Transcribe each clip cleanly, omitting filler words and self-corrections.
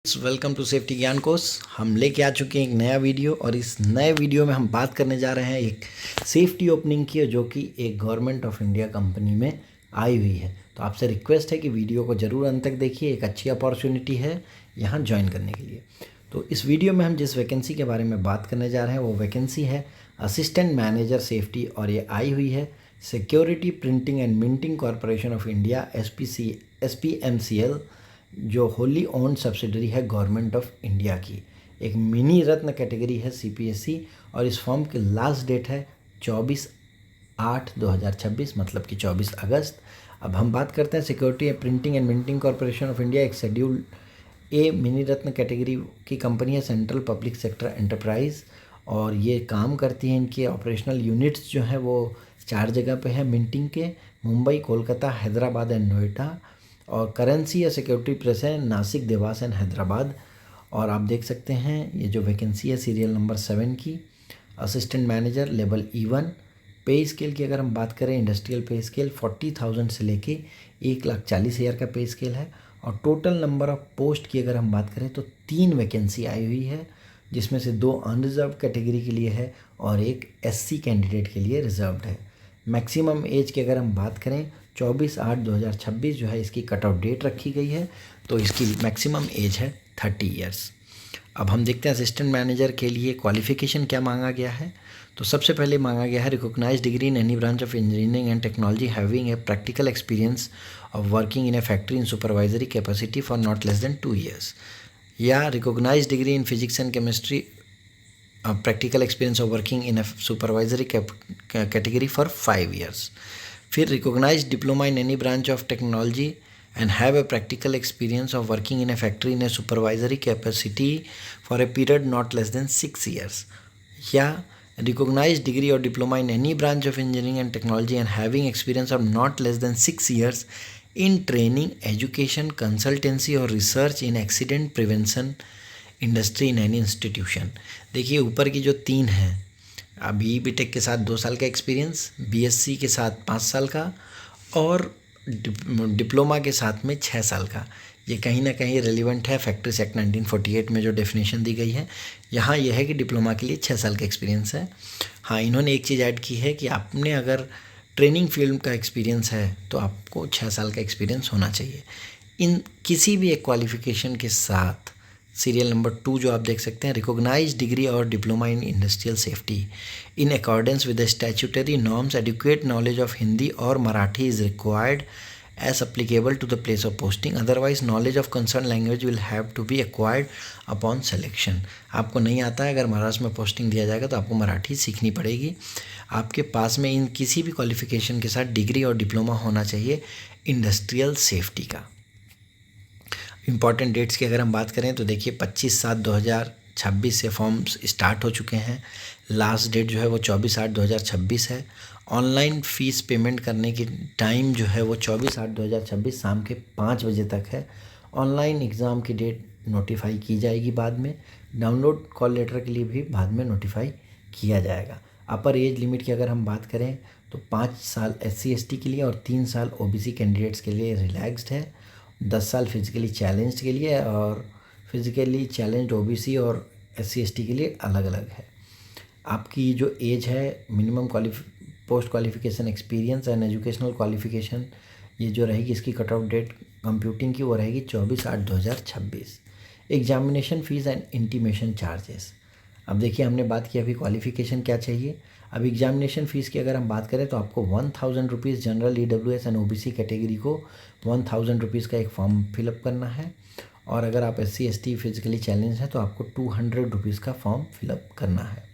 Welcome to safety ज्ञान course. हम लेके आ चुके हैं एक नया वीडियो और इस नए वीडियो में हम बात करने जा रहे हैं एक सेफ्टी ओपनिंग की, जो कि एक गवर्नमेंट ऑफ इंडिया कंपनी में आई हुई है। तो आपसे रिक्वेस्ट है कि वीडियो को ज़रूर अंत तक देखिए, एक अच्छी अपॉर्चुनिटी है यहाँ ज्वाइन करने के लिए। तो इस वीडियो में हम जिस वैकेंसी के बारे में बात करने जा रहे हैं वो वैकेंसी है असिस्टेंट मैनेजर सेफ्टी, और ये आई हुई है security printing and minting corporation of India SPMCL, जो होली ओन्ड सब्सिडरी है गवर्नमेंट ऑफ इंडिया की। एक मिनी रत्न कैटेगरी है CPSC, और इस फॉर्म की लास्ट डेट है 24/8/2026, मतलब कि 24 अगस्त। अब हम बात करते हैं security printing and minting corporation of India, एक शेड्यूल ए मिनी रत्न कैटेगरी की कंपनी है, सेंट्रल पब्लिक सेक्टर एंटरप्राइज। और ये काम करती है, इनके ऑपरेशनल यूनिट्स जो हैं वो 4 जगह पे है मिंटिंग के: मुंबई, कोलकाता, हैदराबाद एंड नोएडा। और करेंसी या सिक्योरिटी प्रेस है नासिक, देवास एंड हैदराबाद। और आप देख सकते हैं ये जो वैकेंसी है सीरियल नंबर 7 की, असिस्टेंट मैनेजर लेवल E1। पे स्केल की अगर हम बात करें, इंडस्ट्रियल पे स्केल 40,000 से लेके 1,40,000 का पे स्केल है। और टोटल नंबर ऑफ पोस्ट की अगर हम बात करें तो 3 वैकेंसी आई हुई है, जिसमें से 2 अनरिजर्व कैटेगरी के लिए है और एक SC कैंडिडेट के लिए रिजर्व्ड है। मैक्सिमम एज की अगर हम बात करें 24/8/2026 जो है इसकी कट ऑफ डेट रखी गई है, तो इसकी मैक्सिमम एज है 30 ईयर्स। अब हम देखते हैं असिस्टेंट मैनेजर के लिए क्वालिफ़िकेशन क्या मांगा गया है। तो सबसे पहले मांगा गया है recognised degree in any branch of engineering and technology having a practical experience of working in a factory in supervisory capacity for not less than 2 years, या recognised degree in physics and chemistry practical experience of working in a supervisory category for 5 years. फिर recognised diploma in any branch of technology and have a practical experience of working in a factory in a supervisory capacity for a period not less than 6 years, या recognized degree or diploma in any branch of engineering and technology and having experience of not less than 6 years in training, education, consultancy or research in accident prevention industry in any institution। देखिए ऊपर की जो 3 हैं, अभी BTech के साथ 2 साल का एक्सपीरियंस, BSc के साथ 5 साल का, और डिप्लोमा के साथ में 6 साल का, ये कहीं ना कहीं रेलिवेंट है फैक्ट्रीज एक्ट 1948 में जो डेफिनेशन दी गई है। यहाँ यह है कि डिप्लोमा के लिए 6 साल का एक्सपीरियंस है। हाँ, इन्होंने एक चीज़ ऐड की है कि आपने अगर ट्रेनिंग फील्ड का एक्सपीरियंस है तो आपको 6 साल का एक्सपीरियंस होना चाहिए। इन किसी भी एक क्वालिफिकेशन के साथ सीरियल नंबर 2 जो आप देख सकते हैं, रिकॉग्नाइज्ड डिग्री और diploma in industrial safety in accordance with the statutory norms, adequate knowledge of Hindi और Marathi is required as applicable to the place of posting, otherwise knowledge of concerned language will have to be acquired upon selection। आपको नहीं आता है, अगर महाराष्ट्र में posting दिया जाएगा तो आपको मराठी सीखनी पड़ेगी। आपके पास में इन किसी भी क्वालिफिकेशन के साथ डिग्री और डिप्लोमा होना चाहिए इंडस्ट्रियल सेफ्टी का। इम्पॉर्टेंट डेट्स की अगर हम बात करें तो देखिए 25/7/2026 से फॉर्म्स स्टार्ट हो चुके हैं। लास्ट डेट जो है वो 24/8/2026 है। ऑनलाइन फ़ीस पेमेंट करने की टाइम जो है वो 24/8/2026 शाम के 5 बजे तक है। ऑनलाइन एग्ज़ाम की डेट नोटिफाई की जाएगी बाद में। डाउनलोड कॉल लेटर के लिए भी बाद में नोटिफाई किया जाएगा। अपर एज लिमिट की अगर हम बात करें तो 5 साल SC/ST के लिए और 3 साल OBC कैंडिडेट्स के लिए रिलैक्स्ड है। 10 साल फिजिकली चैलेंज्ड के लिए, और फिजिकली चैलेंज्ड OBC और SC/ST के लिए अलग अलग है। आपकी जो एज है, minimum post qualification experience and educational qualification, ये जो रहेगी इसकी कट ऑफ डेट कंप्यूटिंग की वो रहेगी 24/8/2026। Examination fees and intimation charges. अब देखिए हमने बात की अभी क्वालिफिकेशन क्या चाहिए। अब एग्जामिनेशन फ़ीस की अगर हम बात करें तो आपको 1000 rupees general, EWS and OBC category को 1000 रुपीज़ का एक फॉर्म फिलअप करना है, और अगर आप SC/ST फिजिकली चैलेंज हैं तो आपको 200 रुपीज़ का फॉर्म फिलअप करना है।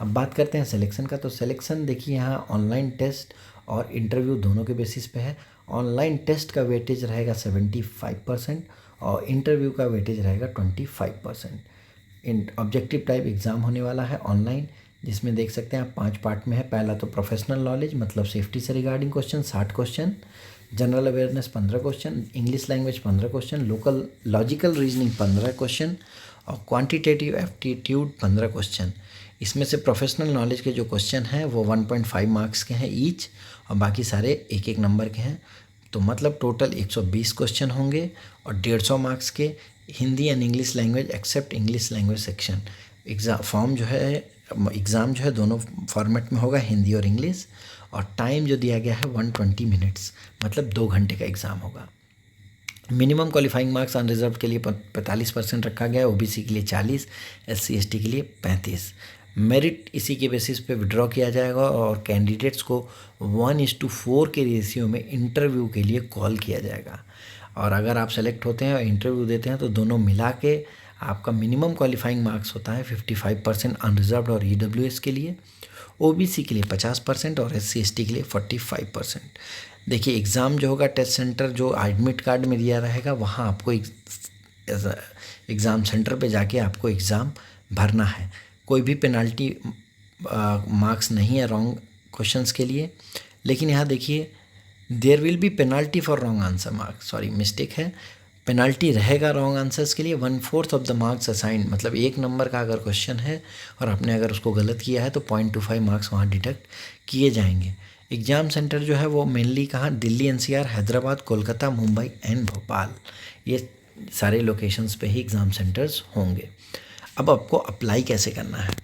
अब बात करते हैं सिलेक्शन का। तो सिलेक्शन देखिए यहाँ ऑनलाइन टेस्ट और इंटरव्यू दोनों के बेसिस पे है। ऑनलाइन टेस्ट का वेटेज रहेगा 75% और इंटरव्यू का वेटेज रहेगा 25%। ऑब्जेक्टिव टाइप एग्ज़ाम होने वाला है ऑनलाइन, जिसमें देख सकते हैं आप 5 पार्ट में है। पहला तो प्रोफेशनल नॉलेज, मतलब सेफ्टी से regarding question 60 question, general awareness 15 question, English language 15 question, local logical reasoning 15 question, और क्वांटिटेटिव एप्टीट्यूड 15 क्वेश्चन। इसमें से प्रोफेशनल नॉलेज के जो क्वेश्चन हैं वो 1.5 मार्क्स के हैं ईच, और बाकी सारे 1-1 नंबर के हैं। तो मतलब टोटल 120 क्वेश्चन होंगे और 150 मार्क्स के, Hindi and English language except English language section. Exam जो है दोनों फॉर्मेट में होगा, हिंदी और इंग्लिश। और टाइम जो दिया गया है 120 मिनट्स, मतलब 2 घंटे का एग्ज़ाम होगा। मिनिमम क्वालिफाइंग मार्क्स अनरिजर्व के लिए 45% रखा गया है, ओबीसी के लिए 40, एससी एसटी के लिए 35। मेरिट इसी के बेसिस पे विड्रॉ किया जाएगा और कैंडिडेट्स को 1:4 के रेशियो में इंटरव्यू के लिए कॉल किया जाएगा। और अगर आप सेलेक्ट होते हैं और इंटरव्यू देते हैं तो दोनों मिला के आपका मिनिमम क्वालिफाइंग मार्क्स होता है 55% अनरिजर्व्ड और ईडब्ल्यूएस के लिए, ओबीसी के लिए 50% और एससी एसटी के लिए 45%। देखिए एग्ज़ाम जो होगा टेस्ट सेंटर जो एडमिट कार्ड में दिया रहेगा वहाँ आपको एग्ज़ाम सेंटर पे जाके आपको एग्ज़ाम भरना है। कोई भी पेनल्टी मार्क्स नहीं है रॉन्ग क्वेश्चंस के लिए। लेकिन यहाँ देखिए there will be penalty for wrong answer marks, sorry mistake है, पेनल्टी रहेगा रॉन्ग आंसर्स के लिए 1/4 ऑफ द मार्क्स असाइंड, मतलब 1 नंबर का अगर क्वेश्चन है और आपने अगर उसको गलत किया है तो 0.25 मार्क्स वहाँ डिडक्ट किए जाएंगे। एग्ज़ाम सेंटर जो है वो मेनली कहाँ, दिल्ली एनसीआर, हैदराबाद, कोलकाता, मुंबई एंड भोपाल, ये सारे लोकेशंस पे ही एग्ज़ाम सेंटर्स होंगे। अब आपको अप्लाई कैसे करना है,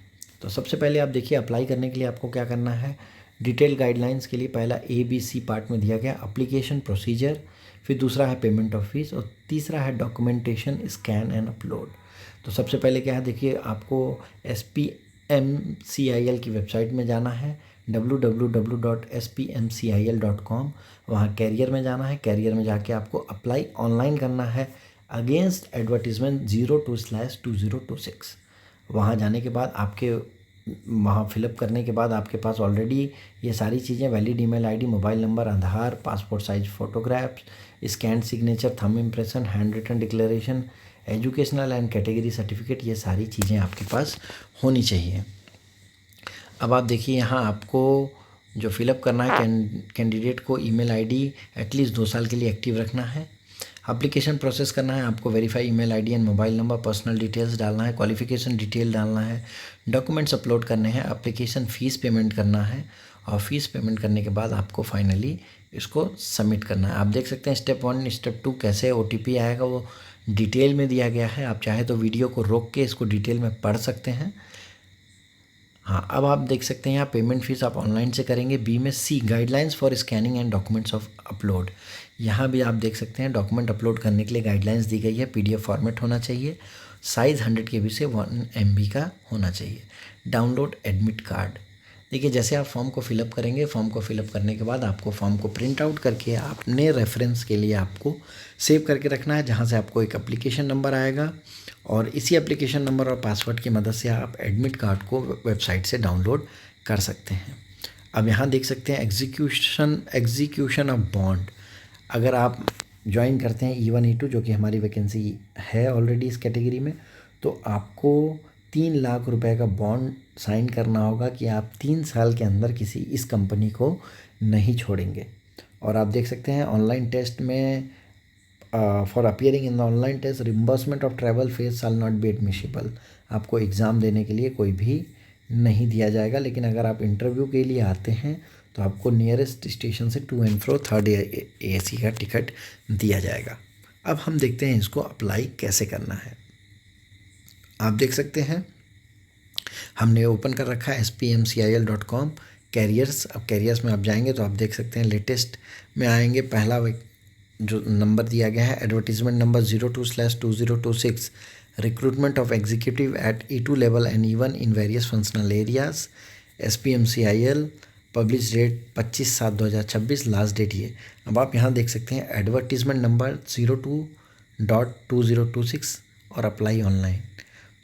तो सबसे पहले आप देखिए अप्लाई करने के लिए आपको क्या करना है। डिटेल गाइडलाइंस के लिए पहला ABC पार्ट में दिया गया एप्लीकेशन प्रोसीजर, फिर दूसरा है पेमेंट ऑफ फीस और तीसरा है डॉक्यूमेंटेशन स्कैन एंड अपलोड। तो सबसे पहले क्या है, देखिए आपको SPMCIL की वेबसाइट में जाना है www.spmcil.com, वहाँ कैरियर में जाना है। कैरियर में जाके आपको अप्लाई ऑनलाइन करना है अगेंस्ट एडवर्टीजमेंट 02/2026। वहाँ जाने के बाद आपके वहाँ फिलअप करने के बाद आपके पास ऑलरेडी ये सारी चीज़ें valid email ID, mobile number, Aadhaar, passport size photographs, scan signature, thumb impression, hand written declaration, educational and category certificate, ये सारी चीज़ें आपके पास होनी चाहिए। अब आप देखिए यहाँ आपको जो फिलअप करना है कैंडिडेट को ईमेल आईडी एटलीस्ट 2 साल के लिए एक्टिव रखना है। एप्लीकेशन प्रोसेस करना है, आपको verify email ID and mobile number, personal details डालना है, क्वालिफिकेशन डिटेल डालना है, डॉक्यूमेंट्स अपलोड करने हैं, एप्लीकेशन फ़ीस पेमेंट करना है और फीस पेमेंट करने के बाद आपको फाइनली इसको सबमिट करना है। आप देख सकते हैं स्टेप 1 स्टेप 2 कैसे OTP आएगा वो डिटेल में दिया गया है। आप चाहे तो वीडियो को रोक के इसको डिटेल में पढ़ सकते हैं। हाँ, अब आप देख सकते हैं यहाँ पेमेंट फीस आप ऑनलाइन से करेंगे। बी में C guidelines for scanning and documents of upload, यहाँ भी आप देख सकते हैं डॉक्यूमेंट अपलोड करने के लिए गाइडलाइंस दी गई है। PDF फॉर्मेट होना चाहिए, साइज़ 100 KB से 1 MB का होना चाहिए। डाउनलोड एडमिट कार्ड, देखिए जैसे आप फॉर्म को फिलअप करेंगे, फॉर्म को फिलअप करने के बाद आपको फॉर्म को प्रिंट आउट करके अपने रेफरेंस के लिए आपको सेव करके रखना है, जहाँ से आपको एक एप्लीकेशन नंबर आएगा और इसी एप्लीकेशन नंबर और पासवर्ड की मदद से आप एडमिट कार्ड को वेबसाइट से डाउनलोड कर सकते हैं। अब यहाँ देख सकते हैं एग्जीक्यूशन ऑफ बॉन्ड, अगर आप ज्वाइन करते हैं E1 E2 जो कि हमारी वैकेंसी है ऑलरेडी इस कैटेगरी में, तो आपको 3 लाख रुपए का बॉन्ड साइन करना होगा कि आप 3 साल के अंदर किसी इस कंपनी को नहीं छोड़ेंगे। और आप देख सकते हैं ऑनलाइन टेस्ट में for appearing in the online test reimbursement of travel face shall not be admissible, आपको एग्ज़ाम देने के लिए कोई भी नहीं दिया जाएगा। लेकिन अगर आप इंटरव्यू के लिए आते हैं तो आपको नियरेस्ट स्टेशन से to and fro 3rd AC का टिकट दिया जाएगा। अब हम देखते हैं इसको अप्लाई कैसे करना है। आप देख सकते हैं हमने ओपन कर रखा है spmcil.com कैरियर्स। अब कैरियर्स में आप जाएंगे तो आप देख सकते हैं लेटेस्ट में आएंगे, पहला जो नंबर दिया गया है advertisement number 02/2026 recruitment of executive at E2 level and E1 in various functional areas SPMCIL, publish date 25/7/2026, last date ये। अब आप यहाँ देख सकते हैं एडवर्टीजमेंट नंबर 02.2026 और अप्लाई ऑनलाइन।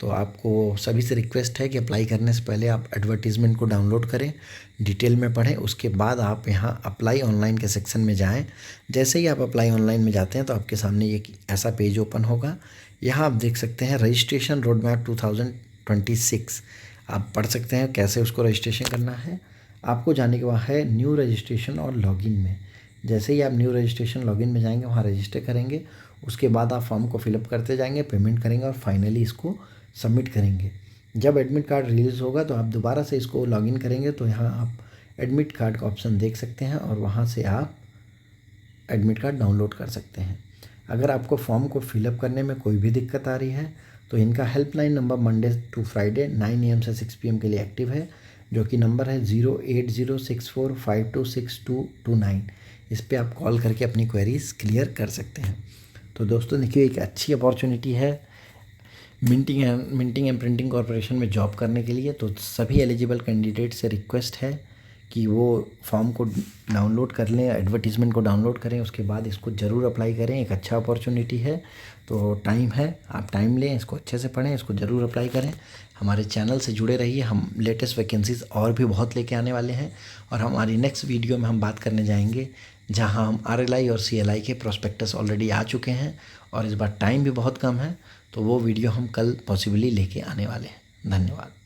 तो आपको सभी से रिक्वेस्ट है कि अप्लाई करने से पहले आप एडवर्टीज़मेंट को डाउनलोड करें, डिटेल में पढ़ें, उसके बाद आप यहाँ अप्लाई ऑनलाइन के सेक्शन में जाएं। जैसे ही आप अप्लाई ऑनलाइन में जाते हैं तो आपके सामने ये ऐसा पेज ओपन होगा। यहाँ आप देख सकते हैं रजिस्ट्रेशन रोड मैप 2026, आप पढ़ सकते हैं कैसे उसको रजिस्ट्रेशन करना है। आपको जाने के बाद है न्यू रजिस्ट्रेशन और लॉगिन में। जैसे ही आप न्यू रजिस्ट्रेशन लॉगिन में जाएंगे वहाँ रजिस्टर करेंगे, उसके बाद आप फॉर्म को फिलअप करते जाएंगे, पेमेंट करेंगे और फाइनली इसको सबमिट करेंगे। जब एडमिट कार्ड रिलीज़ होगा तो आप दोबारा से इसको लॉगिन करेंगे तो यहाँ आप एडमिट कार्ड का ऑप्शन देख सकते हैं और वहाँ से आप एडमिट कार्ड डाउनलोड कर सकते हैं। अगर आपको फॉर्म को फिलअप करने में कोई भी दिक्कत आ रही है तो इनका helpline number Monday to Friday 9 AM से 6 PM के लिए एक्टिव है, जो कि नंबर है 08064526229। इस पर आप कॉल करके अपनी क्वेरीज क्लियर कर सकते हैं। तो दोस्तों देखिए, एक अच्छी अपॉर्चुनिटी है मिंटिंग एंड प्रिंटिंग कॉरपोरेशन में जॉब करने के लिए। तो सभी एलिजिबल कैंडिडेट से रिक्वेस्ट है कि वो फॉर्म को डाउनलोड कर लें, एडवर्टीज़मेंट को डाउनलोड करें, उसके बाद इसको ज़रूर अप्लाई करें। एक अच्छा अपॉर्चुनिटी है, तो टाइम है, आप टाइम लें, इसको अच्छे से पढ़ें, इसको ज़रूर अप्लाई करें। हमारे चैनल से जुड़े रहिए, हम लेटेस्ट वैकेंसीज़ और भी बहुत लेके आने वाले हैं। और हमारी नेक्स्ट वीडियो में हम बात करने जाएंगे जहां हम RLI और CLI के प्रोस्पेक्टस ऑलरेडी आ चुके हैं और इस बार टाइम भी बहुत कम है, तो वो वीडियो हम कल पॉसिबली लेके आने वाले हैं। धन्यवाद।